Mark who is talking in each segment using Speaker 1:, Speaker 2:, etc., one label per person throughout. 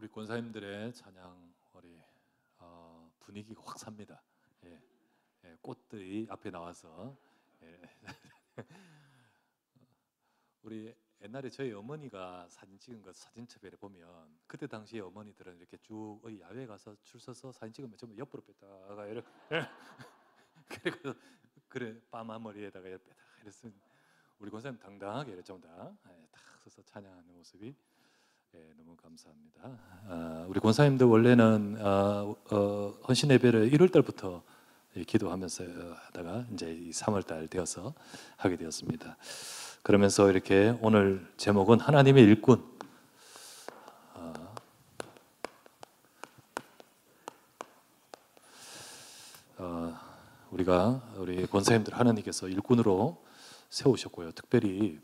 Speaker 1: 우리 권사님들의 찬양 우리 분위기가 확 삽니다. 예, 꽃들이 앞에 나와서 예. 우리 옛날에 저희 어머니가 사진 찍은 거 사진첩에 보면 그때 당시에 어머니들은 이렇게 쭉 야외 가서 줄 서서 사진 찍으면 전부 옆으로 뺐다가 이렇게 그래서 그래 파마 머리에다가 이렇게 뺐다가 이랬으면 우리 권사님 당당하게 이렇게 전부 다 딱 서서 찬양하는 모습이 너무 감사합니다. 우리 권사님들 원래는 헌신 예배를 1월 달부터 기도하면서 하다가 이제 3월 달 되어서 하게 되었습니다. 그러면서 이렇게 오늘 제목은 하나님의 일꾼. 우리 권사님들 하나님께서 일꾼으로 세우셨고요. 특별히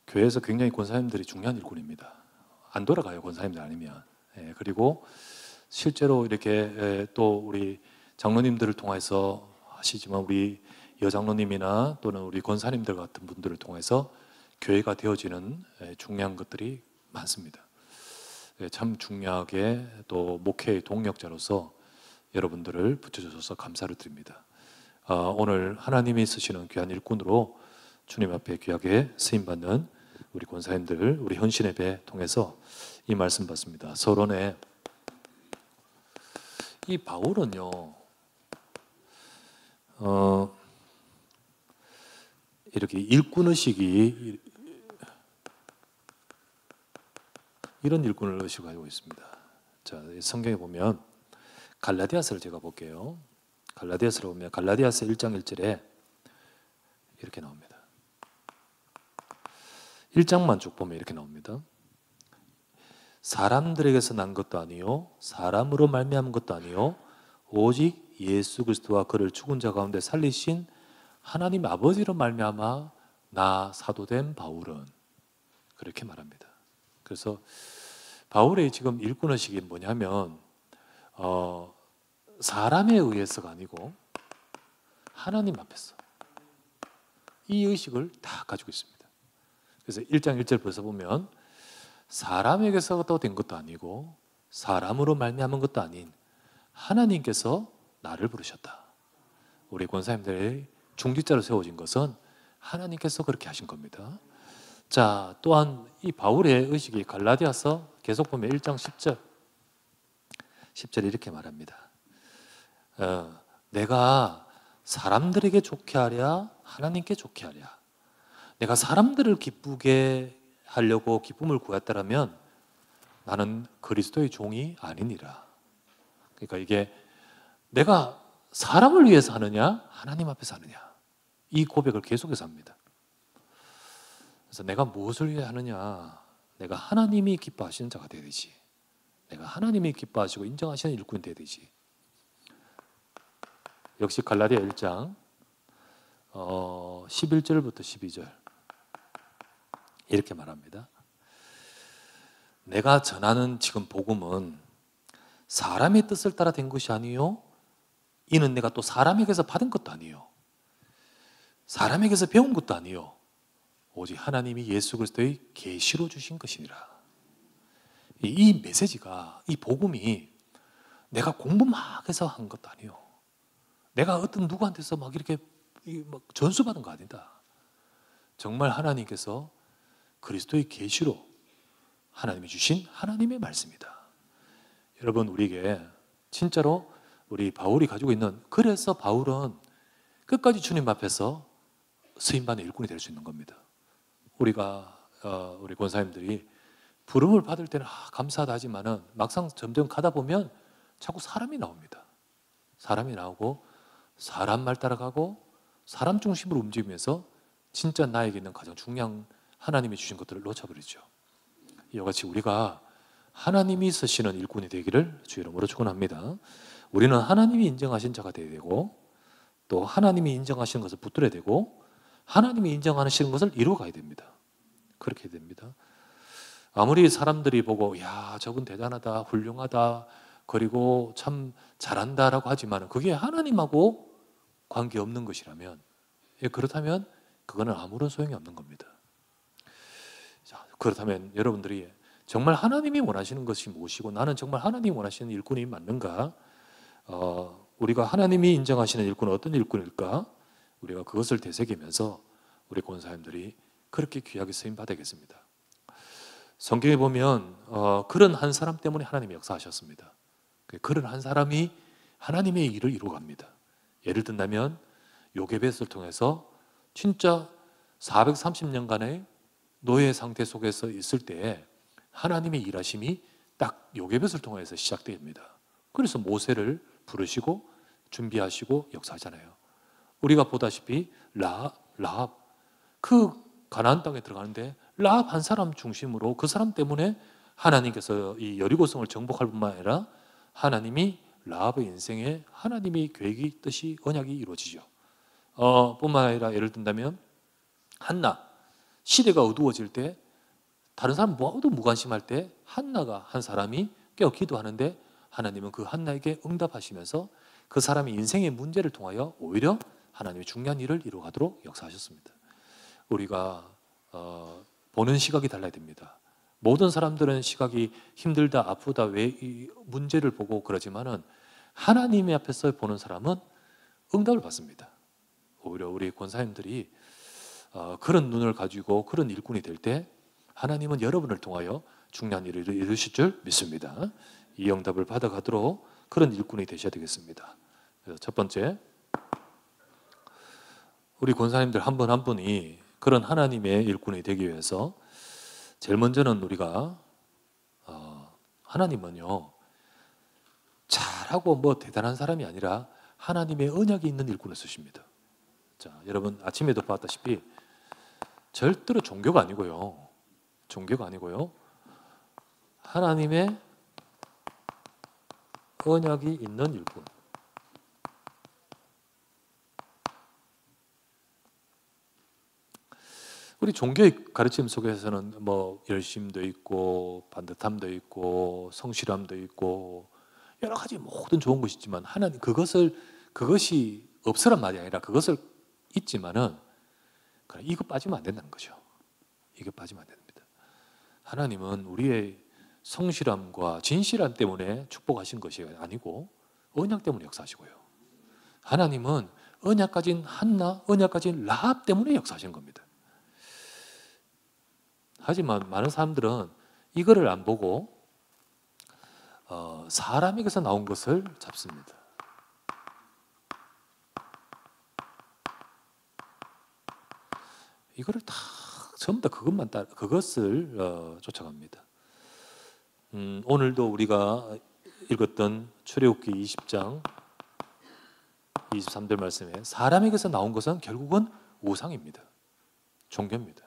Speaker 1: 교회에서 굉장히 권사님들이 중요한 일꾼입니다. 안 돌아가요, 권사님들 아니면. 그리고 실제로 이렇게 또 우리 장로님들을 통해서 하시지만 우리 여장로님이나 또는 우리 권사님들 같은 분들을 통해서 교회가 되어지는 중요한 것들이 많습니다. 참 중요하게 또 목회의 동력자로서 여러분들을 붙여주셔서 감사를 드립니다. 오늘 하나님이 쓰시는 귀한 일꾼으로 주님 앞에 귀하게 쓰임받는 우리 권사님들, 우리 헌신예배 통해서 이 말씀 받습니다. 서론에 이 바울은요, 이렇게 일꾼의식이 이런 일꾼을 의식을 가지고 있습니다. 자, 성경에 보면 갈라디아서를 제가 볼게요. 갈라디아서를 보면 갈라디아서 1장 1절에 이렇게 나옵니다. 1장만 쭉 보면 이렇게 나옵니다. 사람들에게서 난 것도 아니요 사람으로 말미암은 것도 아니요 오직 예수 그리스도와 그를 죽은 자 가운데 살리신 하나님 아버지로 말미암아 나 사도된 바울은 그렇게 말합니다. 그래서 바울의 지금 일꾼의식이 뭐냐면 사람에 의해서가 아니고 하나님 앞에서 이 의식을 다 가지고 있습니다. 그래서 1장 1절 벌써 보면 사람에게서 된 것도 아니고 사람으로 말미암은 것도 아닌 하나님께서 나를 부르셨다. 우리 권사님들의 중직자로 세워진 것은 하나님께서 그렇게 하신 겁니다. 자, 또한 이 바울의 의식이 갈라디아서 계속 보면 1장 10절 이렇게 말합니다. 내가 사람들에게 좋게 하랴 하나님께 좋게 하랴. 내가 사람들을 기쁘게 하려고 기쁨을 구했다라면 나는 그리스도의 종이 아니니라. 그러니까 이게 내가 사람을 위해서 하느냐 하나님 앞에서 하느냐 이 고백을 계속해서 합니다. 그래서 내가 무엇을 위해 하느냐, 내가 하나님이 기뻐하시는 자가 되어야 되지. 내가 하나님이 기뻐하시고 인정하시는 일꾼이 되어야 되지. 역시 갈라디아 1장 11절부터 12절 이렇게 말합니다. 내가 전하는 지금 복음은 사람의 뜻을 따라 된 것이 아니요 이는 내가 또 사람에게서 받은 것도 아니요 사람에게서 배운 것도 아니요 오직 하나님이 예수 그리스도의 계시로 주신 것이니라. 이 메시지가, 이 복음이 내가 공부 막 해서 한 것도 아니요 내가 어떤 누구한테서 막 이렇게 막 전수받은 거 아니다. 정말 하나님께서 그리스도의 계시로 하나님이 주신 하나님의 말씀이다. 여러분, 우리에게 진짜로 우리 바울이 가지고 있는, 그래서 바울은 끝까지 주님 앞에서 쓰임받는 일꾼이 될 수 있는 겁니다. 우리가 우리 권사님들이 부름을 받을 때는 감사하다 하지만은 막상 점점 가다 보면 자꾸 사람이 나옵니다. 사람이 나오고 사람 말 따라가고 사람 중심으로 움직이면서 진짜 나에게 있는 가장 중요한 하나님이 주신 것들을 놓쳐버리죠. 이와 같이 우리가 하나님이 쓰시는 일꾼이 되기를 주 이름으로 축원합니다. 우리는 하나님이 인정하신 자가 되어야 되고 또 하나님이 인정하시는 것을 붙들어야 되고 하나님이 인정하시는 것을 이루어가야 됩니다. 그렇게 됩니다. 아무리 사람들이 보고 야 저분 대단하다 훌륭하다 그리고 참 잘한다라고 하지만 그게 하나님하고 관계없는 것이라면 그렇다면 그거는 아무런 소용이 없는 겁니다. 자, 그렇다면 여러분들이 정말 하나님이 원하시는 것이 무엇이고 나는 정말 하나님이 원하시는 일꾼이 맞는가? 우리가 하나님이 인정하시는 일꾼은 어떤 일꾼일까? 우리가 그것을 되새기면서 우리 권사님들이 그렇게 귀하게 쓰임 받아야겠습니다. 성경에 보면 그런 한 사람 때문에 하나님이 역사하셨습니다. 그런 한 사람이 하나님의 일을 이루어갑니다. 예를 든다면 요게벳을 통해서 진짜 430년간의 노예 상태 속에서 있을 때에 하나님의 일하심이 딱 요게벳을 통해서 시작됩니다. 그래서 모세를 부르시고 준비하시고 역사하잖아요. 우리가 보다시피 라합 그 가나안 땅에 들어가는데 라합 한 사람 중심으로 그 사람 때문에 하나님께서 이 여리고성을 정복할 뿐만 아니라 하나님이 라합의 인생에 하나님의 계획이 뜻이 언약이 이루어지죠. 뿐만 아니라 예를 든다면 한나 시대가 어두워질 때 다른 사람 모두 무관심할 때 한나가 한 사람이 깨어 기도하는데 하나님은 그 한나에게 응답하시면서 그 사람의 인생의 문제를 통하여 오히려 하나님의 중요한 일을 이루어가도록 역사하셨습니다. 우리가 보는 시각이 달라야 됩니다. 모든 사람들은 시각이 힘들다 아프다 왜 이 문제를 보고 그러지만은 하나님의 앞에서 보는 사람은 응답을 받습니다. 오히려 우리 권사님들이 그런 눈을 가지고 그런 일꾼이 될 때 하나님은 여러분을 통하여 중요한 일을 이루실 줄 믿습니다. 이 응답을 받아가도록 그런 일꾼이 되셔야 되겠습니다. 그래서 첫 번째, 우리 권사님들 한 분 한 분이 그런 하나님의 일꾼이 되기 위해서 제일 먼저는 우리가 하나님은요 잘하고 뭐 대단한 사람이 아니라 하나님의 언약이 있는 일꾼을 쓰십니다. 자, 여러분 아침에도 봤다시피 절대로 종교가 아니고요. 하나님의 언약이 있는 일꾼. 우리 종교의 가르침 속에서는 뭐 열심도 있고 반듯함도 있고 성실함도 있고 여러 가지 모든 좋은 것이 있지만 하나님 그것이 없으란 말이 아니라 그것을 있지만은 이거 빠지면 안 된다는 거죠. 이거 빠지면 안 됩니다. 하나님은 우리의 성실함과 진실함 때문에 축복하신 것이 아니고 언약 때문에 역사하시고요. 하나님은 언약 가진 한나, 언약 가진 라합 때문에 역사하시는 겁니다. 하지만 많은 사람들은 이거를 안 보고 사람에게서 나온 것을 잡습니다. 이거를 다 전부 다 그것을 쫓아갑니다. 오늘도 우리가 읽었던 출애굽기 20장 23절 말씀에 사람에게서 나온 것은 결국은 우상입니다. 종교입니다.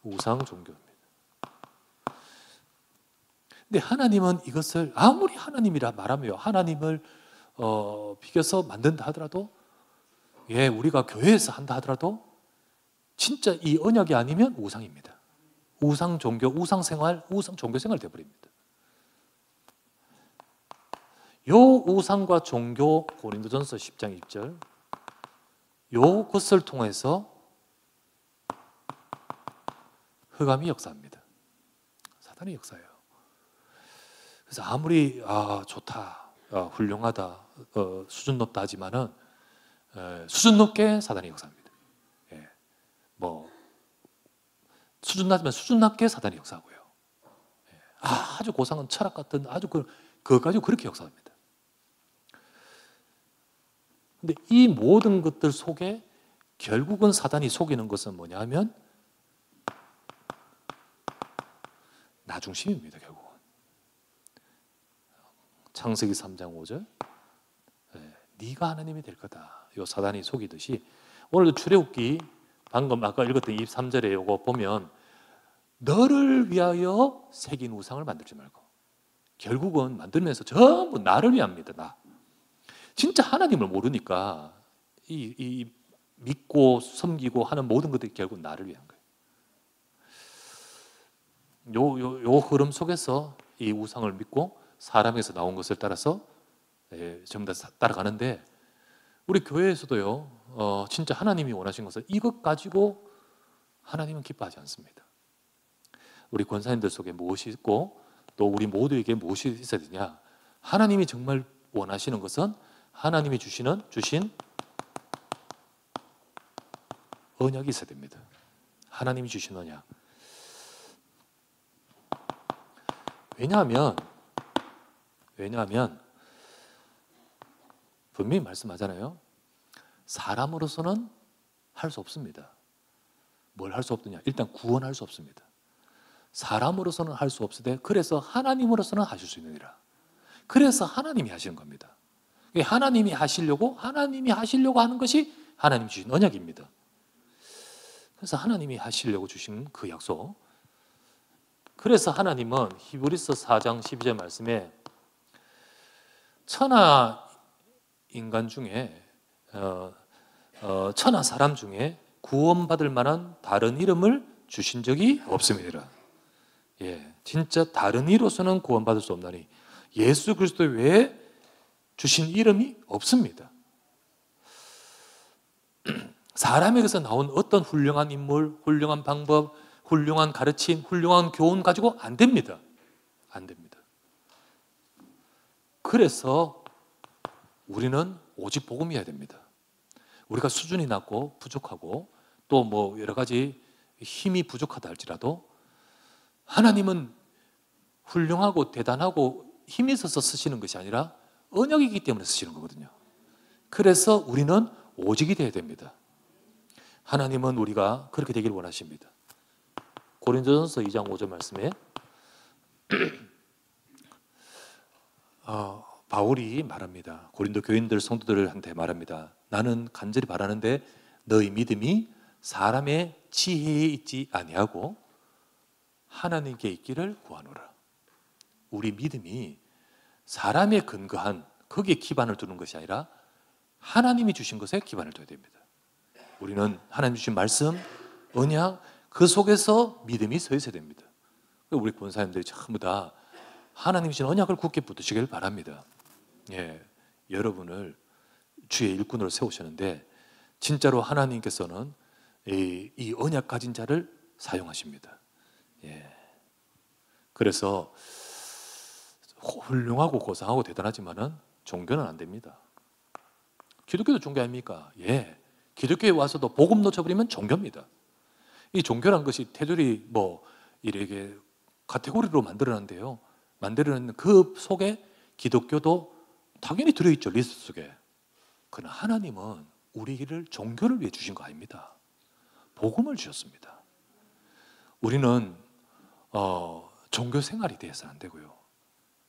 Speaker 1: 우상 종교입니다. 근데 하나님은 이것을 아무리 하나님이라 말하며 하나님을 비교해서 만든다 하더라도 우리가 교회에서 한다 하더라도 진짜 이 언약이 아니면 우상입니다. 우상 종교, 우상 생활, 우상 종교 생활 되어버립니다. 요 우상과 종교 고린도전서 10장 2절 요것을 통해서 흑암이 역사합니다. 사단이 역사해요. 그래서 아무리 좋다, 훌륭하다, 수준 높다 하지만은 수준 높게 사단이 역사합니다. 수준 낮으면 수준 낮게 사단이 역사하고요. 아주 고상한 철학 같은 아주 그거 가지고 그렇게 역사합니다. 근데 이 모든 것들 속에 결국은 사단이 속이는 것은 뭐냐 하면 나 중심입니다. 결국은 창세기 3장 5절 네가 하나님이 될 거다. 요 사단이 속이듯이 오늘도 출애굽기 방금 아까 읽었던 23절에 요거 보면 너를 위하여 새긴 우상을 만들지 말고 결국은 만들면서 전부 나를 위합니다. 나 진짜 하나님을 모르니까 이 믿고 섬기고 하는 모든 것들이 결국 나를 위한 거예요. 요 흐름 속에서 이 우상을 믿고 사람에서 나온 것을 따라서 전부 다 따라가는데 우리 교회에서도요 진짜 하나님이 원하신 것을 이것 가지고 하나님은 기뻐하지 않습니다. 우리 권사님들 속에 무엇이 있고 또 우리 모두에게 무엇이 있어야 되냐? 하나님이 정말 원하시는 것은 하나님이 주신 언약이 있어야 됩니다. 하나님이 주신 언약. 왜냐하면 분명히 말씀하잖아요. 사람으로서는 할 수 없습니다. 뭘 할 수 없느냐? 일단 구원할 수 없습니다. 사람으로서는 할 수 없으되 그래서 하나님으로서는 하실 수 있느니라. 그래서 하나님이 하시는 겁니다. 하나님이 하시려고 하는 것이 하나님 주신 언약입니다. 그래서 하나님이 하시려고 주신 그 약속. 그래서 하나님은 히브리서 4장 12절 말씀에 천하 인간 중에 천하 사람 중에 구원받을 만한 다른 이름을 주신 적이 없습니다. 예, 진짜 다른 이로서는 구원받을 수 없나니 예수 그리스도 외에 주신 이름이 없습니다. 사람에게서 나온 어떤 훌륭한 인물, 훌륭한 방법, 훌륭한 가르침, 훌륭한 교훈 가지고 안 됩니다. 안 됩니다. 그래서 우리는 오직 복음이어야 됩니다. 우리가 수준이 낮고 부족하고 또 뭐 여러 가지 힘이 부족하다 할지라도 하나님은 훌륭하고 대단하고 힘이 있어서 쓰시는 것이 아니라 언약이기 때문에 쓰시는 거거든요. 그래서 우리는 오직이 되어야 됩니다. 하나님은 우리가 그렇게 되기를 원하십니다. 고린도전서 2장 5절 말씀에 바울이 말합니다. 고린도 교인들 성도들한테 말합니다. 나는 간절히 바라는데 너희 믿음이 사람의 지혜에 있지 아니하고 하나님께 있기를 구하노라. 우리 믿음이 사람에 근거한 거기에 기반을 두는 것이 아니라 하나님이 주신 것에 기반을 둬야 됩니다. 우리는 하나님 주신 말씀, 언약 그 속에서 믿음이 서 있어야 됩니다. 우리 권사님들이 전부 다 하나님 주신 언약을 굳게 붙드시길 바랍니다. 예, 여러분을 주의 일꾼으로 세우셨는데 진짜로 하나님께서는 이 언약 가진 자를 사용하십니다. 예. 그래서 훌륭하고 고상하고 대단하지만은 종교는 안 됩니다. 기독교도 종교 아닙니까? 예. 기독교에 와서도 복음 놓쳐버리면 종교입니다. 이 종교란 것이 테두리 이렇게 카테고리로 만들어놨는데요. 만들어놓는 그 속에 기독교도 당연히 들어있죠. 리스트 속에. 그러나 하나님은 우리를 종교를 위해 주신 거 아닙니다. 복음을 주셨습니다. 우리는 종교 생활이 돼서는 안 되고요.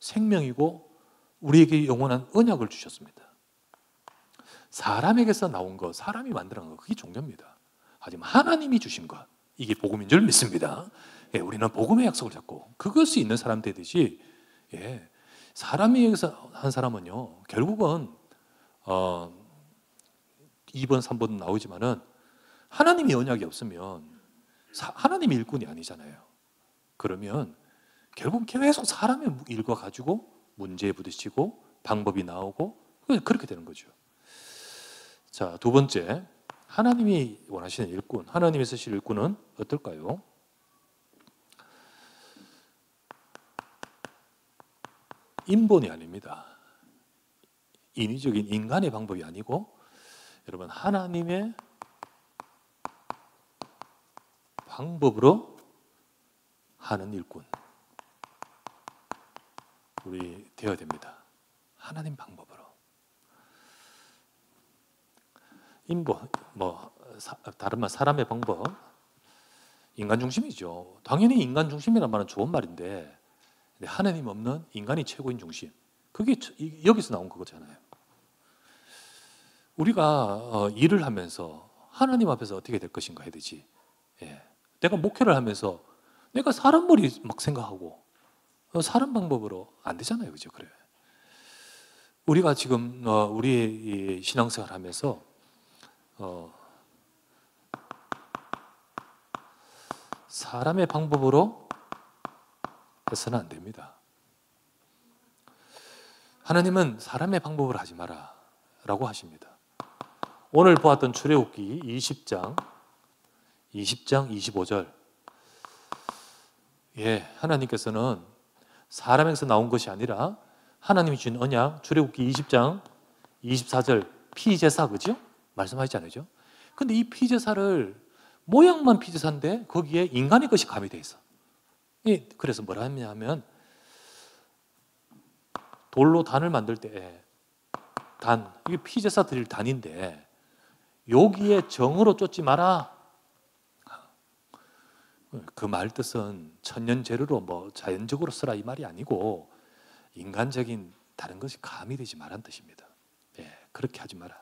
Speaker 1: 생명이고 우리에게 영원한 언약을 주셨습니다. 사람에게서 나온 것, 사람이 만들어낸 것, 그게 종교입니다. 하지만 하나님이 주신 것, 이게 복음인 줄 믿습니다. 예, 우리는 복음의 약속을 잡고 그것이 있는 사람 되듯이 예, 사람에게서 한 사람은요, 결국은 2번, 3번 나오지만은 하나님이 언약이 없으면 하나님이 일꾼이 아니잖아요. 그러면 결국 계속 사람의 일과 가지고 문제에 부딪히고 방법이 나오고 그렇게 되는 거죠. 자, 두 번째, 하나님이 원하시는 일꾼, 하나님이 쓰실 일꾼은 어떨까요? 인본이 아닙니다. 인위적인 인간의 방법이 아니고 여러분 하나님의 방법으로 하는 일꾼 우리 되어야 됩니다. 하나님 방법으로. 인본, 다른 말 사람의 방법, 인간 중심이죠. 당연히 인간 중심이란 말은 좋은 말인데 하나님 없는 인간이 최고인 중심. 그게 여기서 나온 거잖아요. 우리가 일을 하면서 하나님 앞에서 어떻게 될 것인가 해야 되지. 예. 내가 목회를 하면서 내가 사람 머리 막 생각하고 사람 방법으로 안 되잖아요. 그죠? 그래. 우리가 지금 우리의 신앙생활 하면서 사람의 방법으로 해서는 안 됩니다. 하나님은 사람의 방법으로 하지 마라 라고 하십니다. 오늘 보았던 출애굽기 20장 25절 예, 하나님께서는 사람에게서 나온 것이 아니라 하나님이 주신 언약, 출애굽기 20장 24절 피제사, 그죠? 말씀하셨잖아요. 근데 이 피제사를 모양만 피제사인데 거기에 인간의 것이 가미되어 있어. 그래서 뭐라 했냐면 돌로 단을 만들 때 단, 이게 피제사 드릴 단인데 여기에 정으로 쫓지 마라. 그 말 뜻은 천년 재료로 뭐 자연적으로 쓰라 이 말이 아니고 인간적인 다른 것이 가미되지 말란 뜻입니다. 예, 그렇게 하지 마라.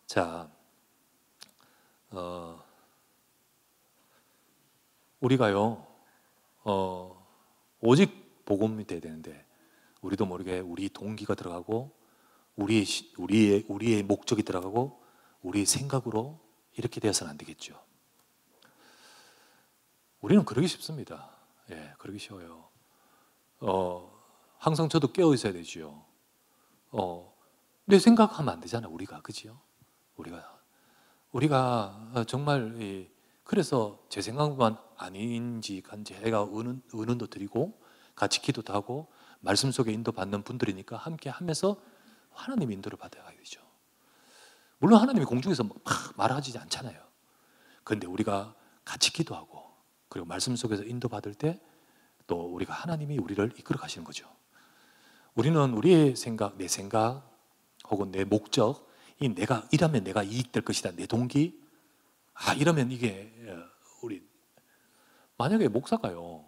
Speaker 1: 자, 우리가요, 오직 복음이 돼야 되는데 우리도 모르게 우리 동기가 들어가고 우리의 목적이 들어가고 우리의 생각으로 이렇게 되어서는 안 되겠죠. 우리는 그러기 쉽습니다. 예, 그러기 쉬워요. 항상 저도 깨어 있어야 되지요. 내 생각하면 안 되잖아요. 우리가, 그지요? 우리가 정말 그래서 제 생각만 아닌지 간지 해가 의논도 드리고 같이 기도도 하고 말씀 속에 인도받는 분들이니까 함께 하면서 하나님 인도를 받아야 되죠. 물론 하나님이 공중에서 막 말하지 않잖아요. 그런데 우리가 같이 기도하고 그리고 말씀 속에서 인도받을 때 또 우리가 하나님이 우리를 이끌어 가시는 거죠. 우리는 우리의 생각, 내 생각 혹은 내 목적, 내가 이러면 내가 이익될 것이다, 내 동기, 이러면 이게 우리 만약에 목사가요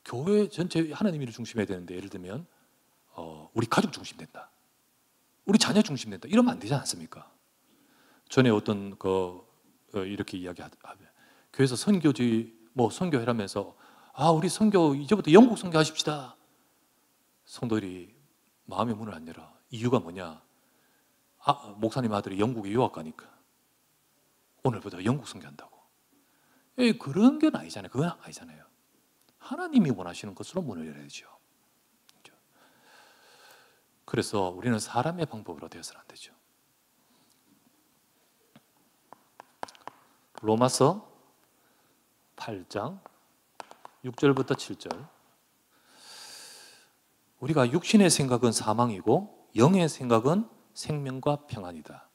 Speaker 1: 교회 전체 하나님 일을 중심해야 되는데 예를 들면 우리 가족 중심 된다, 우리 자녀 중심 된다, 이러면 안 되지 않습니까? 전에 어떤 이렇게 이야기하면 교회에서 선교지 선교회라면서 우리 선교 이제부터 영국 선교하십시다. 성도들이 마음의 문을 안 열어. 이유가 뭐냐? 목사님 아들이 영국에 유학 가니까 오늘부터 영국 선교한다고. 그런 건 아니잖아요. 그건 아니잖아요. 하나님이 원하시는 것으로 문을 열어야죠. 그래서 우리는 사람의 방법으로 되어서는 안 되죠. 로마서 8장 6절부터 7절. 우리가 육신의 생각은 사망이고 영의 생각은 생명과 평안이다.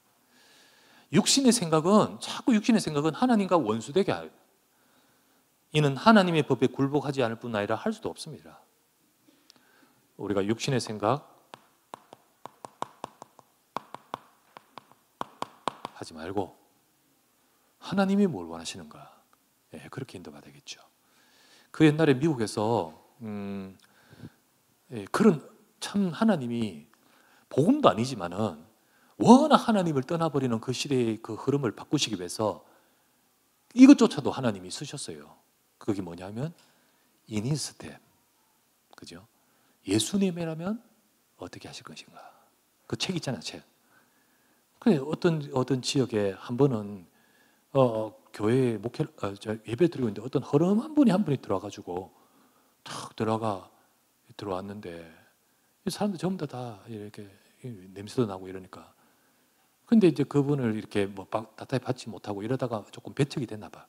Speaker 1: 육신의 생각은 하나님과 원수되게 하여 이는 하나님의 법에 굴복하지 않을 뿐 아니라 할 수도 없습니다. 우리가 육신의 생각 하지 말고 하나님이 뭘 원하시는가, 그렇게 인도받아야겠죠. 그 옛날에 미국에서 그런 참 하나님이 복음도 아니지만은 워낙 하나님을 떠나버리는 그 시대의 그 흐름을 바꾸시기 위해서 이것조차도 하나님이 쓰셨어요. 그게 뭐냐면 이니스텝, 그죠? 예수님이라면 어떻게 하실 것인가? 그 책 있잖아요, 책. 그래 어떤 지역에 한 번은 교회에 예배 드리고 있는데 어떤 허름한 분이 한 분이 들어와가지고 탁 들어왔는데 사람들 전부 다 이렇게 냄새도 나고 이러니까, 근데 이제 그분을 이렇게 따뜻하게 받지 못하고 이러다가 조금 배척이 됐나 봐.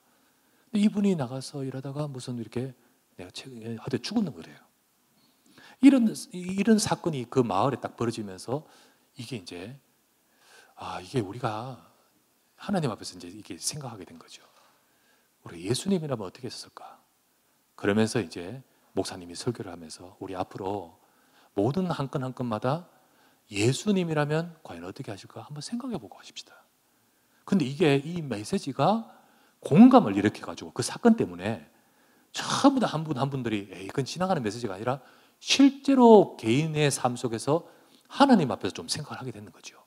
Speaker 1: 근데 이분이 나가서 이러다가 무슨 이렇게 내가 하되 죽었는 거래요. 이런 사건이 그 마을에 딱 벌어지면서 이게 이제 이게 우리가 하나님 앞에서 이제 이게 생각하게 된 거죠. 우리 예수님이라면 어떻게 했을까? 그러면서 이제 목사님이 설교를 하면서 우리 앞으로 모든 한 건 한 건마다 예수님이라면 과연 어떻게 하실까 한번 생각해 보고 하십시다. 근데 이 메시지가 공감을 일으켜가지고 그 사건 때문에 전부 다 한 분들이 이건 지나가는 메시지가 아니라 실제로 개인의 삶 속에서 하나님 앞에서 좀 생각을 하게 되는 거죠.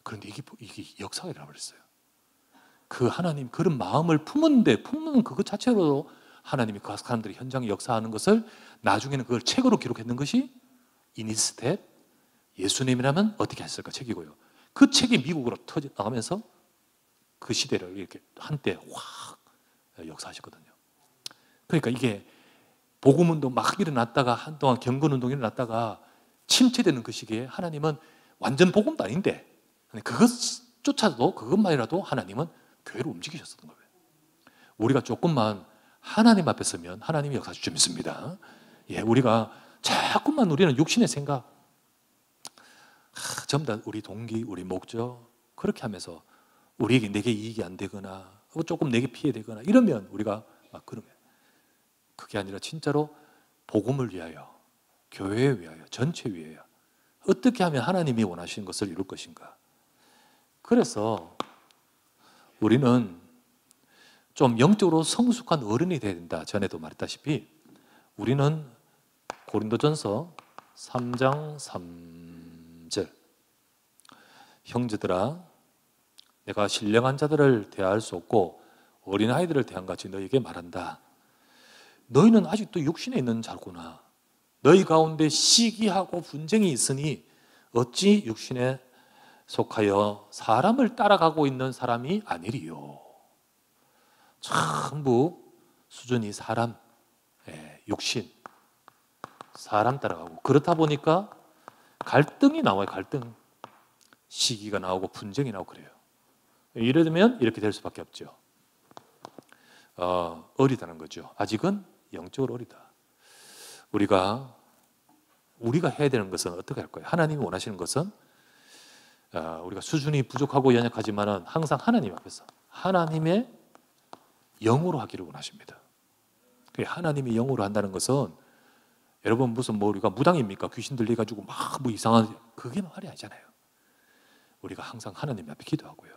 Speaker 1: 그런데 이게 역사가 일어나버렸어요. 그 하나님 그런 마음을 품는 그것 자체로 하나님이 그 사람들이 현장에 역사하는 것을 나중에는 그걸 책으로 기록했는 것이 이니스텝 예수님이라면 어떻게 했을까 책이고요. 그 책이 미국으로 나가면서 그 시대를 이렇게 한때 확 역사하셨거든요. 그러니까 이게 복음운동 막 일어났다가 한동안 경건운동이 일어났다가 침체되는 그 시기에 하나님은 완전 복음도 아닌데 그것만이라도 하나님은 교회를 움직이셨었던 거예요. 우리가 조금만 하나님 앞에 서면 하나님이 역사하실 줄 믿습니다. 예, 우리가 자꾸만 우리는 육신의 생각, 전부 다 우리 동기, 우리 목적 그렇게 하면서 우리에게 내게 이익이 안 되거나 조금 내게 피해되거나 이러면 우리가 막 그러면 그게 아니라 진짜로 복음을 위하여, 교회에 위하여, 전체 위하여 어떻게 하면 하나님이 원하시는 것을 이룰 것인가. 그래서 우리는 좀 영적으로 성숙한 어른이 돼야 된다. 전에도 말했다시피 우리는 고린도전서 3장 3절 형제들아 내가 신령한 자들을 대할 수 없고 어린아이들을 대한 같이 너희에게 말한다. 너희는 아직도 육신에 있는 자구나. 너희 가운데 시기하고 분쟁이 있으니 어찌 육신에 속하여 사람을 따라가고 있는 사람이 아니리요. 전부 수준이 사람, 육신, 사람 따라가고 그렇다 보니까 갈등이 나와요. 갈등, 시기가 나오고 분쟁이 나오고 그래요. 이러면 이렇게 될 수밖에 없죠. 어리다는 거죠. 아직은 영적으로 어리다. 우리가 해야 되는 것은 어떻게 할 거예요? 하나님이 원하시는 것은 우리가 수준이 부족하고 연약하지만 항상 하나님 앞에서 하나님의 영으로 하기를 원하십니다. 하나님이 영으로 한다는 것은 여러분 무슨 우리가 무당입니까? 귀신 들려가지고 막 이상한 그게 말이 아니잖아요. 우리가 항상 하나님 앞에 기도하고요.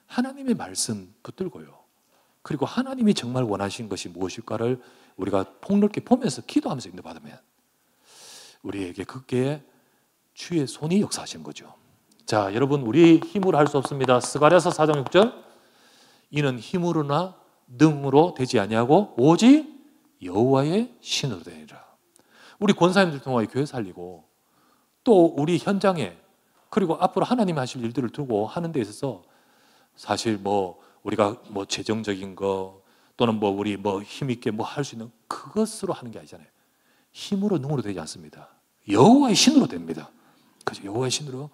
Speaker 1: 하나님의 말씀 붙들고요. 그리고 하나님이 정말 원하신 것이 무엇일까를 우리가 폭넓게 보면서 기도하면서 인도받으면 우리에게 그게 주의 손이 역사하시는 거죠. 자, 여러분 우리 힘으로 할 수 없습니다. 스가랴서 4장 6절 이는 힘으로나 능으로 되지 아니하고 오직 여호와의 신으로 되리라. 우리 권사님들 통하여 교회 살리고 또 우리 현장에 그리고 앞으로 하나님이 하실 일들을 두고 하는 데 있어서 사실 우리가 재정적인 거 또는 우리 힘있게 할 수 있는 그것으로 하는 게 아니잖아요. 힘으로 능으로 되지 않습니다. 여호와의 신으로 됩니다. 그죠? 여호와의 신으로.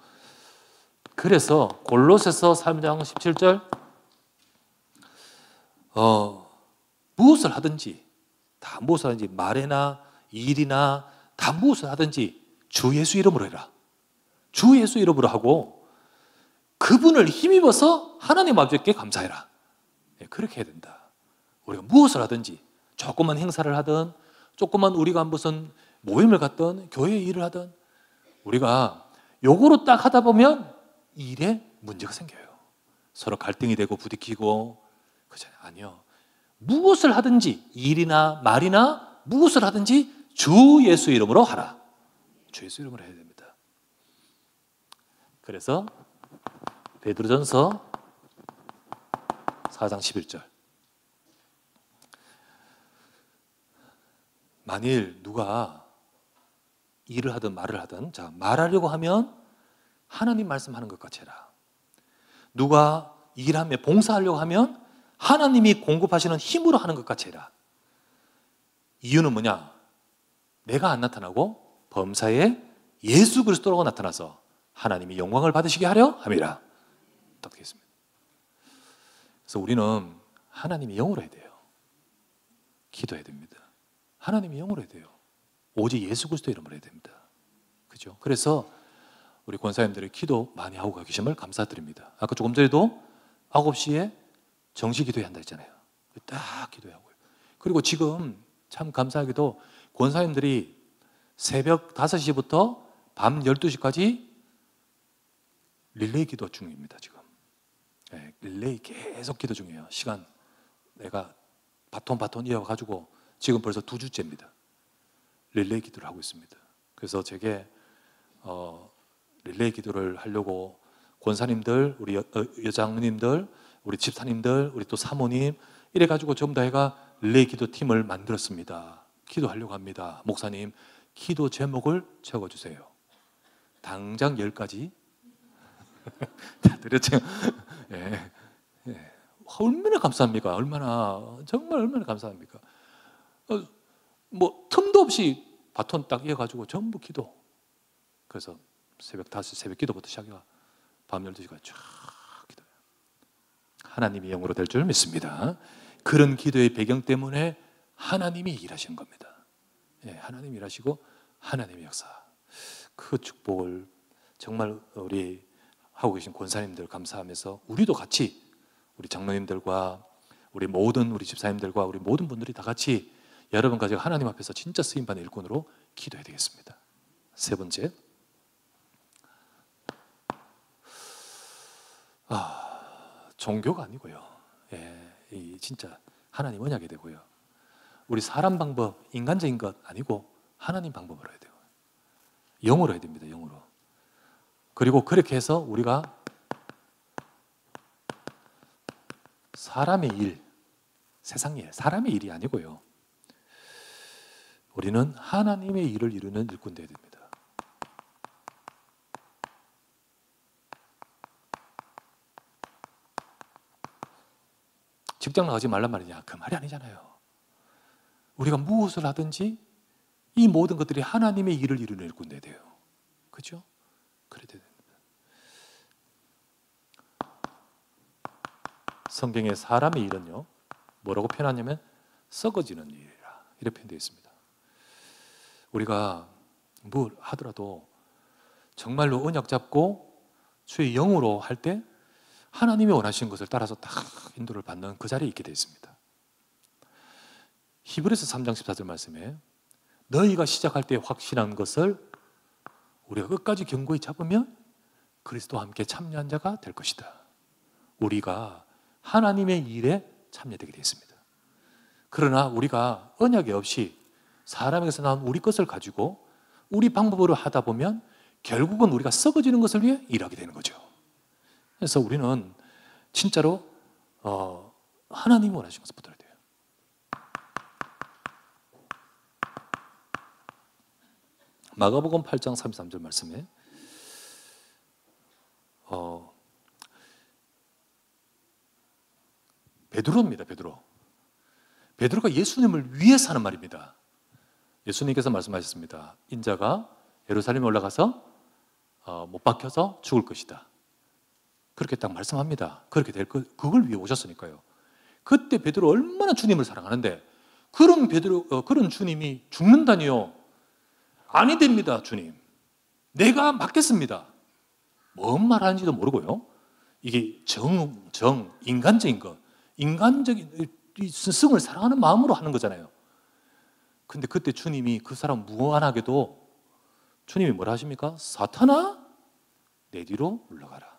Speaker 1: 그래서 골로새서 3장 17절 무엇을 하든지 다 무엇을 하든지 말이나 일이나 다 무엇을 하든지 주 예수 이름으로 해라. 주 예수 이름으로 하고 그분을 힘입어서 하나님 아버지께 감사해라. 그렇게 해야 된다. 우리가 무엇을 하든지 조그만 행사를 하든 조그만 우리가 무슨 모임을 갖든 교회 일을 하든 우리가 요거로 딱 하다 보면 일에 문제가 생겨요. 서로 갈등이 되고 부딪히고 그렇잖아요. 아니요. 무엇을 하든지 일이나 말이나 무엇을 하든지 주 예수 이름으로 하라. 주 예수 이름으로 해야 됩니다. 그래서 베드로전서 4장 11절 만일 누가 일을 하든 말을 하든 말하려고 하면 하나님 말씀하는 것 같이 해라. 누가 일하며 봉사하려고 하면 하나님이 공급하시는 힘으로 하는 것 같이 해라. 이유는 뭐냐? 내가 안 나타나고 범사에 예수 그리스도라고 나타나서 하나님이 영광을 받으시게 하려 함이라. 어떻게 했습니다. 그래서 우리는 하나님이 영으로 해야 돼요. 기도해야 됩니다. 하나님이 영으로 해야 돼요. 오직 예수 그리스도 이름으로 해야 됩니다. 그죠? 그래서 우리 권사님들이 기도 많이 하고 계심을 감사드립니다. 아까 조금 전에도 9시에 정시 기도해야 한다 했잖아요. 딱 기도하고요. 그리고 지금 참 감사하게도 권사님들이 새벽 5시부터 밤 12시까지 릴레이 기도 중입니다. 지금 릴레이 계속 기도 중이에요. 시간 내가 바톤 이어가지고 지금 벌써 2주째입니다. 릴레이 기도를 하고 있습니다. 그래서 제게 릴레이 기도를 하려고 권사님들, 우리 여장님들, 우리 집사님들, 우리 또 사모님 이래가지고 전부 다 해가 릴레이 기도 팀을 만들었습니다. 기도하려고 합니다. 목사님 기도 제목을 적어주세요. 당장 10가지 다 드렸죠. 예. 얼마나 감사합니까? 정말 얼마나 감사합니까? 틈도 없이 바톤 딱 이어가지고 전부 기도. 그래서 새벽 5시 새벽 기도부터 시작해가 밤 12시까지 쫙 기도해요. 하나님이 영으로 될 줄 믿습니다. 그런 기도의 배경 때문에 하나님이 일하시는 겁니다. 예, 하나님이 일하시고 하나님의 역사. 그 축복을 정말 우리 하고 계신 권사님들 감사하면서 우리도 같이 우리 장로님들과 우리 모든 우리 집사님들과 우리 모든 분들이 다 같이 여러분 가지고 하나님 앞에서 진짜 쓰임받는 일꾼으로 기도해야 되겠습니다. 세 번째, 종교가 아니고요. 예, 이 진짜 하나님 언약이 되고요. 우리 사람 방법, 인간적인 것 아니고 하나님 방법으로 해야 돼요. 영으로 해야 됩니다. 영으로. 그리고 그렇게 해서 우리가 사람의 일, 세상 일, 사람의 일이 아니고요. 우리는 하나님의 일을 이루는 일꾼 되어야 됩니다. 직장 나가지 말란 말이냐? 그 말이 아니잖아요. 우리가 무엇을 하든지 이 모든 것들이 하나님의 일을 이루는 일꾼 되어야 돼요. 그렇죠? 그래야 됩니다. 성경에 사람의 일은요, 뭐라고 표현하냐면 썩어지는 일이라 이렇게 표현되어 있습니다. 우리가 뭘 하더라도 정말로 언약 잡고 주의 영으로 할 때 하나님이 원하시는 것을 따라서 딱 인도를 받는 그 자리에 있게 되어 있습니다. 히브리서 3장 14절 말씀에 너희가 시작할 때 확신한 것을 우리가 끝까지 견고히 잡으면 그리스도와 함께 참여한 자가 될 것이다. 우리가 하나님의 일에 참여되게 되어 있습니다. 그러나 우리가 언약이 없이 사람에게서 나온 우리 것을 가지고 우리 방법으로 하다 보면 결국은 우리가 썩어지는 것을 위해 일하게 되는 거죠. 그래서 우리는 진짜로 하나님이 원하시는 것을 붙들어야 돼요. 마가복음 8장 33절 말씀에 베드로입니다. 베드로가 예수님을 위해서 하는 말입니다. 예수님께서 말씀하셨습니다. 인자가 예루살렘에 올라가서 못 박혀서 죽을 것이다. 그렇게 딱 말씀합니다. 그렇게 될 것, 그걸 위해 오셨으니까요. 그때 베드로 얼마나 주님을 사랑하는데 그런 주님이 죽는다니요? 아니 됩니다, 주님. 내가 맡겠습니다. 뭔 말하는지도 모르고요. 이게 인간적인 것, 인간적인 스승을 사랑하는 마음으로 하는 거잖아요. 근데 그때 주님이 그 사람 무한하게도 주님이 뭐라 하십니까? 사탄아, 내 뒤로 물러가라.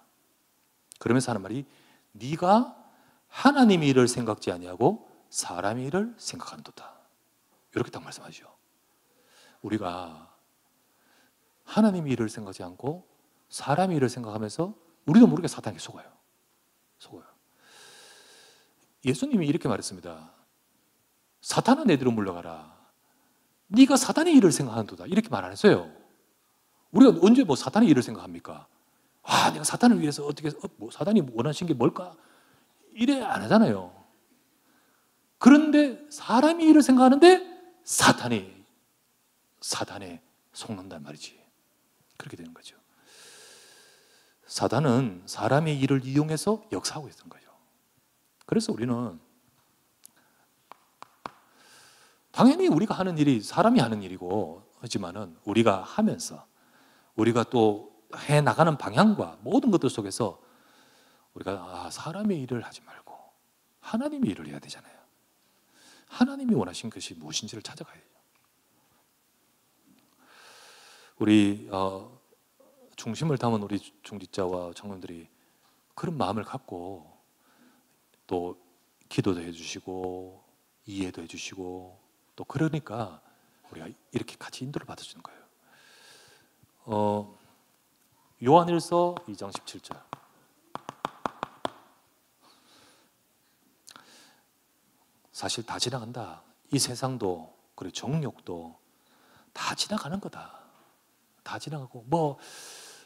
Speaker 1: 그러면서 하는 말이 네가 하나님의 일을 생각지 아니하고 사람의 일을 생각하는도다. 이렇게 딱 말씀하시죠. 우리가 하나님의 일을 생각하지 않고 사람의 일을 생각하면서 우리도 모르게 사탄에게 속아요. 예수님이 이렇게 말했습니다. 사탄아 내 뒤로 물러가라. 네가 사탄의 일을 생각하는도다. 이렇게 말 안 했어요. 우리가 언제 사탄의 일을 생각합니까? 내가 사탄을 위해서 어떻게 사탄이 원하신 게 뭘까? 이래 안 하잖아요. 그런데 사람이 일을 생각하는데 사탄에 속는단 말이지. 그렇게 되는 거죠. 사탄은 사람의 일을 이용해서 역사하고 있던 거죠. 그래서 우리는 당연히 우리가 하는 일이 사람이 하는 일이고 하지만은 우리가 하면서 우리가 또 해나가는 방향과 모든 것들 속에서 우리가 사람의 일을 하지 말고 하나님의 일을 해야 되잖아요. 하나님이 원하신 것이 무엇인지를 찾아가야 돼요. 우리 중심을 담은 우리 중직자와 장로님들이 그런 마음을 갖고 또 기도도 해주시고 이해도 해주시고 또 그러니까 우리가 이렇게 같이 인도를 받아주는 거예요. 요한일서 2장 17절. 사실 다 지나간다. 이 세상도 그리고 정욕도 다 지나가는 거다. 다 지나가고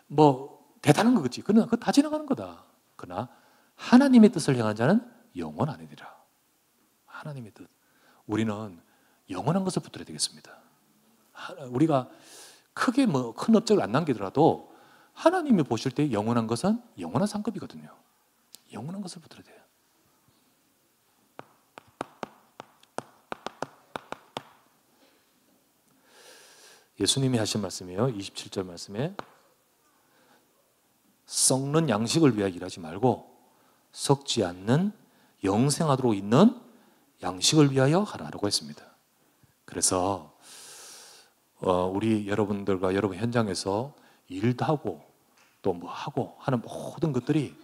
Speaker 1: 뭐 대단한 거겠지. 그러나 그거 다 지나가는 거다. 그러나 하나님의 뜻을 향한 자는 영원하니라. 하나님의 뜻. 우리는 영원한 것을 붙들어야 되겠습니다. 우리가 크게 큰 업적을 안 남기더라도 하나님이 보실 때 영원한 것은 영원한 상급이거든요. 영원한 것을 붙들어야 돼요. 예수님이 하신 말씀이에요. 27절 말씀에 썩는 양식을 위하여 일하지 말고 썩지 않는 영생하도록 있는 양식을 위하여 하라고 했습니다. 그래서 우리 여러분들과 여러분 현장에서 일도 하고 또 뭐 하고 하는 모든 것들이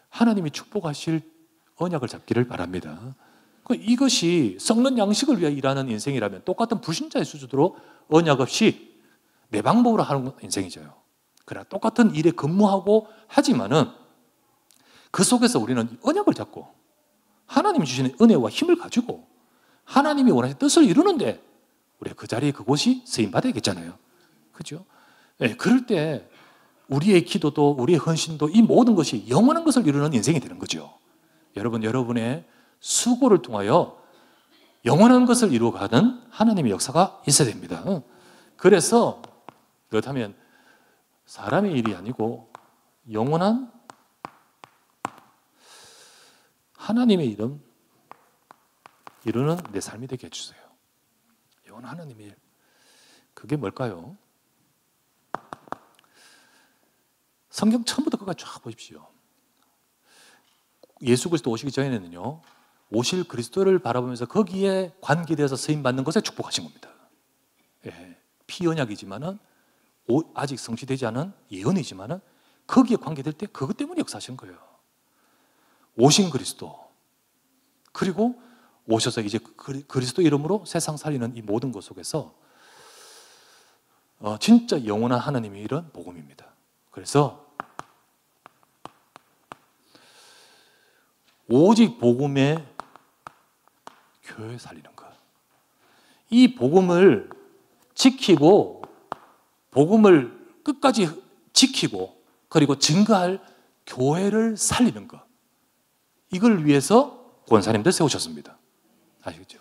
Speaker 1: 하나님이 축복하실 언약을 잡기를 바랍니다. 이것이 썩는 양식을 위하여 일하는 인생이라면 똑같은 불신자의 수준으로 언약 없이 내 방법으로 하는 인생이죠. 그러나 똑같은 일에 근무하고 하지만은 그 속에서 우리는 언약을 잡고 하나님이 주시는 은혜와 힘을 가지고 하나님이 원하시는 뜻을 이루는데 우리가 그 자리에 그곳이 쓰임받아야겠잖아요. 그렇죠? 네, 그럴 때 우리의 기도도 우리의 헌신도 이 모든 것이 영원한 것을 이루는 인생이 되는 거죠. 여러분의 수고를 통하여 영원한 것을 이루어가는 하나님의 역사가 있어야 됩니다. 그래서 그렇다면 사람의 일이 아니고 영원한 하나님의 이름 이루는 내 삶이 되게 해주세요. 영원한 하나님의 일. 그게 뭘까요? 성경 처음부터 끝까지 쫙 보십시오. 예수 그리스도 오시기 전에는요, 오실 그리스도를 바라보면서 거기에 관계되어서 쓰임받는 것에 축복하신 겁니다. 예, 피언약이지만은 아직 성취되지 않은 예언이지만은 거기에 관계될 때 그것 때문에 역사하신 거예요. 오신 그리스도, 그리고 오셔서 이제 그리스도 이름으로 세상 살리는 이 모든 것 속에서 진짜 영원한 하나님의 일은 복음입니다. 그래서 오직 복음의 교회 살리는 것, 이 복음을 지키고 복음을 끝까지 지키고 그리고 증거할 교회를 살리는 것, 이걸 위해서 권사님들 세우셨습니다. 아시겠죠?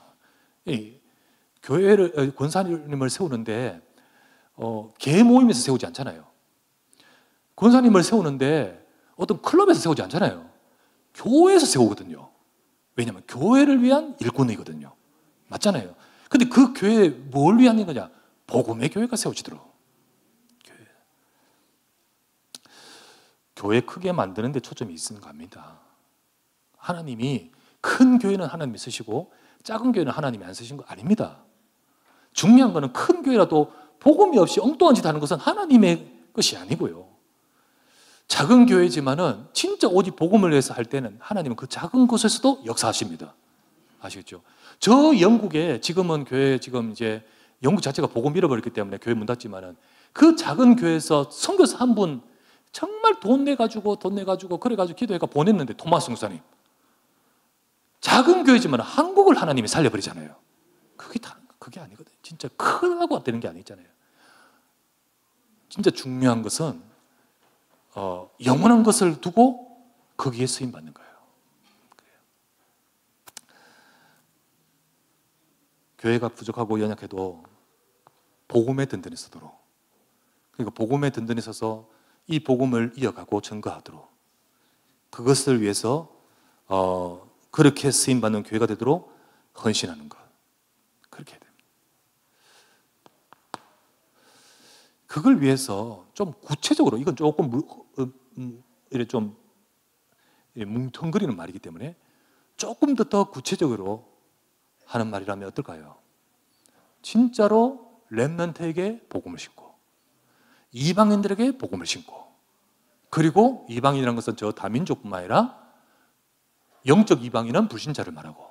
Speaker 1: 교회를, 권사님을 세우는데 개 모임에서 세우지 않잖아요. 권사님을 세우는데 어떤 클럽에서 세우지 않잖아요. 교회에서 세우거든요. 왜냐하면 교회를 위한 일꾼이거든요. 맞잖아요. 근데 그 교회에 뭘 위한 거냐? 복음의 교회가 세워지도록. 교회 크게 만드는 데 초점이 있는 겁니다. 하나님이 큰 교회는 하나님이 쓰시고 작은 교회는 하나님이 안 쓰신 거 아닙니다. 중요한 거는 큰 교회라도 복음이 없이 엉뚱한 짓 하는 것은 하나님의 것이 아니고요. 작은 교회지만은 진짜 오직 복음을 위해서 할 때는 하나님은 그 작은 곳에서도 역사하십니다. 아시겠죠? 저 영국에 지금은 교회 지금 이제 영국 자체가 복음 잃어버렸기 때문에 교회 문 닫지만은 그 작은 교회에서 선교사 한 분 정말 돈 내가지고 그래가지고 기도해가 보냈는데 토마스 목사님, 작은 교회지만 한국을 하나님이 살려버리잖아요. 그게 아니거든요. 진짜 크다고 되는 게 아니잖아요. 진짜 중요한 것은 영원한 것을 두고 거기에 쓰임 받는 거예요. 교회가 부족하고 연약해도 복음에 든든히 서도록, 그러니까 복음에 든든히 서서 이 복음을 이어가고 증거하도록, 그것을 위해서 그렇게 쓰임받는 교회가 되도록 헌신하는 것, 그렇게 해야 됩니다. 그걸 위해서 좀 구체적으로, 이건 조금 이렇게 좀 뭉텅거리는 말이기 때문에 조금 더 구체적으로 하는 말이라면 어떨까요? 진짜로 렘넌트에게 복음을 신고 이방인들에게 복음을 신고, 그리고 이방인이라는 것은 저 다민족뿐만 아니라 영적 이방인은 불신자를 말하고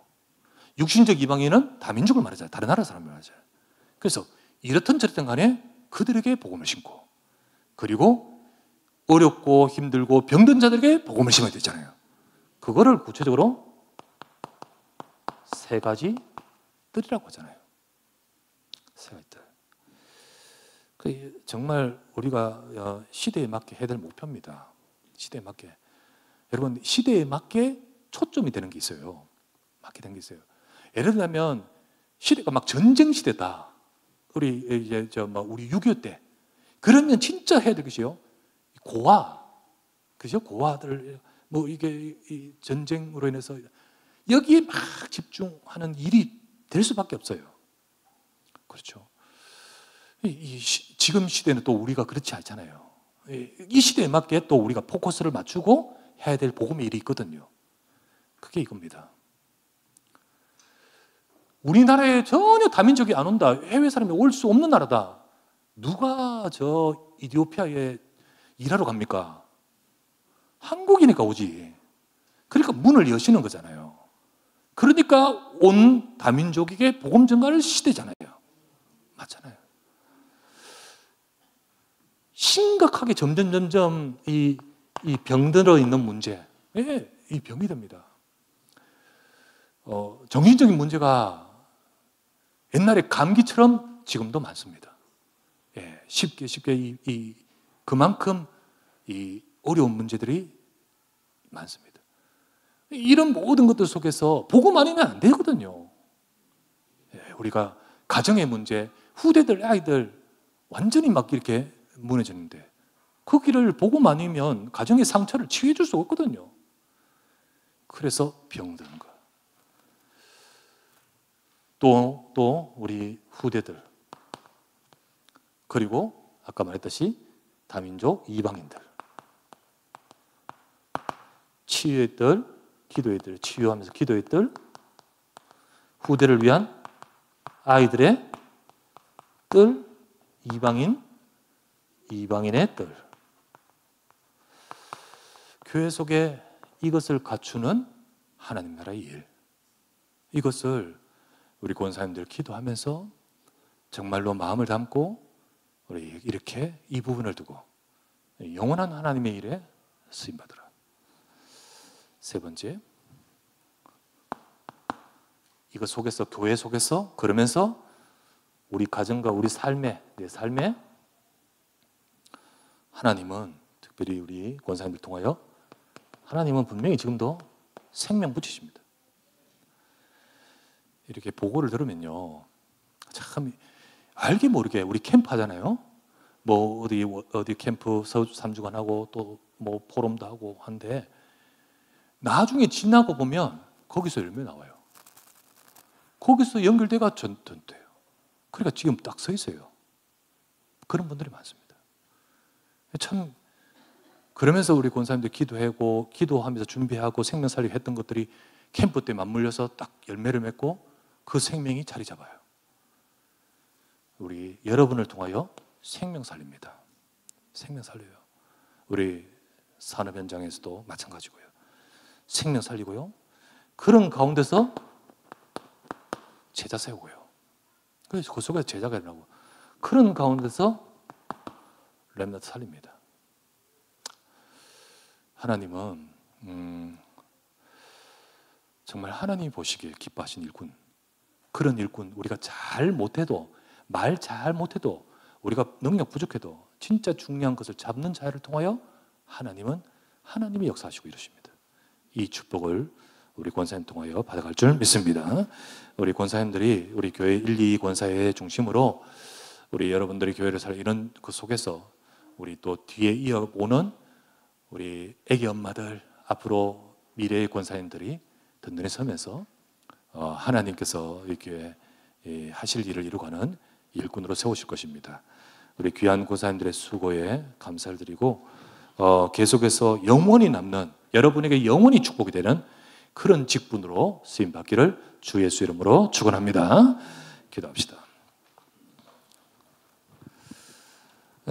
Speaker 1: 육신적 이방인은 다민족을 말하잖아요. 다른 나라 사람을 말하잖아요. 그래서 이렇든 저렇든 간에 그들에게 복음을 신고, 그리고 어렵고 힘들고 병든 자들에게 복음을 심어야 되잖아요. 그거를 구체적으로 세 가지 뜰이라고 하잖아요. 세 가지 뜰. 정말 우리가 시대에 맞게 해야 될 목표입니다. 시대에 맞게. 여러분, 시대에 맞게 초점이 되는 게 있어요. 맞게 된 게 있어요. 예를 들면 시대가 막 전쟁 시대다. 우리 이제 우리 6.25 때. 그러면 진짜 해야 될 것이요. 고아. 그죠? 고아들 이게 이 전쟁으로 인해서 여기에 막 집중하는 일이 될 수밖에 없어요. 그렇죠. 지금 시대는 또 우리가 그렇지 않잖아요. 이 시대에 맞게 또 우리가 포커스를 맞추고 해야 될 복음의 일이 있거든요. 그게 이겁니다. 우리나라에 전혀 다민족이 안 온다, 해외 사람이 올 수 없는 나라다. 누가 저 이디오피아에 일하러 갑니까? 한국이니까 오지. 그러니까 문을 여시는 거잖아요. 그러니까 온 다민족에게 복음 전가를 시대잖아요. 맞잖아요. 심각하게 점점 이 병들어 있는 문제, 이 병이 됩니다. 정신적인 문제가 옛날에 감기처럼 지금도 많습니다. 쉽게 그만큼 이 어려운 문제들이 많습니다. 이런 모든 것들 속에서 복음 아니면 안 되거든요. 우리가 가정의 문제, 후대들, 아이들 완전히 막 이렇게 무너졌는데 그 길을 복음 아니면 가정의 상처를 치유해 줄 수 없거든요. 그래서 병드는 거예요. 또 우리 후대들, 그리고 아까 말했듯이 다민족 이방인들, 치유의 뜰, 기도의 뜰, 치유하면서 기도의 뜰, 후대를 위한 아이들의 뜰, 이방인의 뜰. 교회 속에 이것을 갖추는 하나님 나라의 일, 이것을 우리 권사님들 기도하면서 정말로 마음을 담고 우리 이렇게 이 부분을 두고 영원한 하나님의 일에 쓰임받으라. 세 번째, 이것 속에서, 교회 속에서, 그러면서 우리 가정과 우리 삶에, 내 삶에 하나님은, 특별히 우리 권사님들 통하여 하나님은 분명히 지금도 생명 붙이십니다. 이렇게 보고를 들으면요, 참 알게 모르게 우리 캠프 하잖아요. 뭐 어디 캠프 3주간 하고 또 뭐 포럼도 하고 한데 나중에 지나고 보면 거기서 열매 나와요. 거기서 연결돼가 전돼요. 그러니까 지금 딱 서 있어요. 그런 분들이 많습니다. 참 그러면서 우리 권사님들 기도하고 기도하면서 준비하고 생명 살리고 했던 것들이 캠프 때 맞물려서 딱 열매를 맺고 그 생명이 자리 잡아요. 우리 여러분을 통하여 생명 살립니다. 생명 살려요. 우리 산업 현장에서도 마찬가지고요. 생명 살리고요. 그런 가운데서 제자 세우고요. 그래서 그 속에서 제자가 일어나고 그런 가운데서 렘넌트 살립니다. 하나님은 정말 하나님이 보시기에 기뻐하신 일꾼, 그런 일꾼, 우리가 잘 못해도, 말 잘 못해도, 우리가 능력 부족해도 진짜 중요한 것을 잡는 자를 통하여 하나님은 하나님이 역사하시고 이러십니다. 이 축복을 우리 권사님 통하여 받아갈 줄 믿습니다. 우리 권사님들이 우리 교회 1, 2 권사회 중심으로 우리 여러분들이 교회를 살 이런 그 속에서 우리 또 뒤에 이어오는 우리 애기 엄마들, 앞으로 미래의 권사님들이 든든히 서면서 하나님께서 이 교회 하실 일을 이루가는 일꾼으로 세우실 것입니다. 우리 귀한 권사님들의 수고에 감사를 드리고 계속해서 영원히 남는, 여러분에게 영원히 축복이 되는 그런 직분으로 쓰임받기를 주 예수 이름으로 축원합니다. 기도합시다.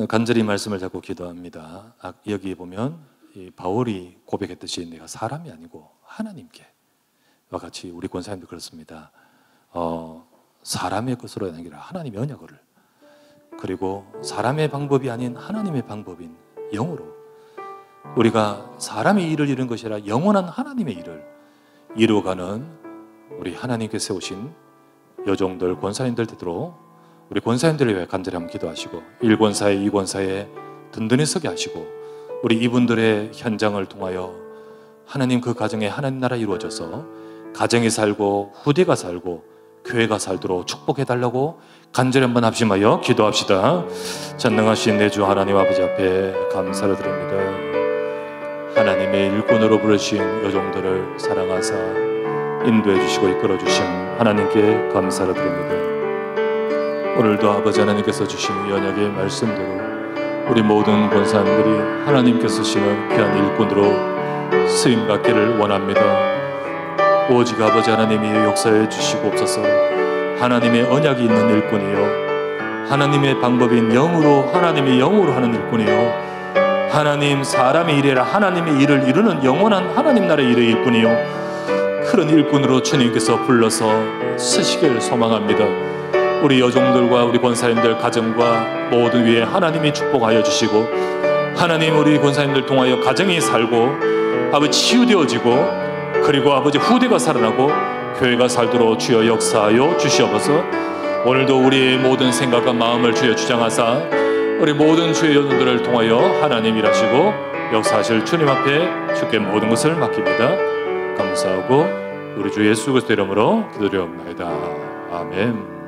Speaker 1: 간절히 말씀을 잡고 기도합니다. 여기 보면 바울이 고백했듯이 내가 사람이 아니고 하나님께 와 같이 우리 권사님도 그렇습니다. 사람의 것으로 아니라 하나님의 언약을, 그리고 사람의 방법이 아닌 하나님의 방법인 영으로 우리가 사람의 일을 이루는 것이 아니라 영원한 하나님의 일을 이루어가는 우리 하나님께 세우신 여종들, 권사님들 되도록 우리 권사님들을 위해 간절히 한번 기도하시고 1권사회, 2권사에 든든히 서게 하시고 우리 이분들의 현장을 통하여 하나님 그 가정에 하나님 나라 이루어져서 가정이 살고 후대가 살고 교회가 살도록 축복해달라고 간절히 한번 합심하여 기도합시다. 전능하신 내 주 하나님 아버지 앞에 감사를 드립니다. 하나님의 일꾼으로 부르신 여종들을 사랑하사 인도해 주시고 이끌어 주신 하나님께 감사를 드립니다. 오늘도 아버지 하나님께서 주신 언약의 말씀대로 우리 모든 권사님들이 하나님께서 쓰시는 귀한 일꾼으로 쓰임받기를 원합니다. 오직 아버지 하나님이 역사해 주시옵소서. 하나님의 언약이 있는 일꾼이요, 하나님의 방법인 영으로, 하나님의 영으로 하는 일꾼이요, 하나님 사람의 일이라 하나님의 일을 이루는 영원한 하나님 나라의 일의 일꾼이요, 그런 일꾼으로 주님께서 불러서 쓰시기를 소망합니다. 우리 여종들과 우리 권사님들 가정과 모든 위에 하나님이 축복하여 주시고, 하나님 우리 권사님들 통하여 가정이 살고 아버지 치유되어지고, 그리고 아버지 후대가 살아나고 교회가 살도록 주여 역사하여 주시옵소서. 오늘도 우리의 모든 생각과 마음을 주여 주장하사 우리 모든 주의 여종들을 통하여 하나님 일하시고 역사하실 주님 앞에 주께 모든 것을 맡깁니다. 감사하고 우리 주 예수 그리스도 이름으로 기도드리옵나이다. 아멘.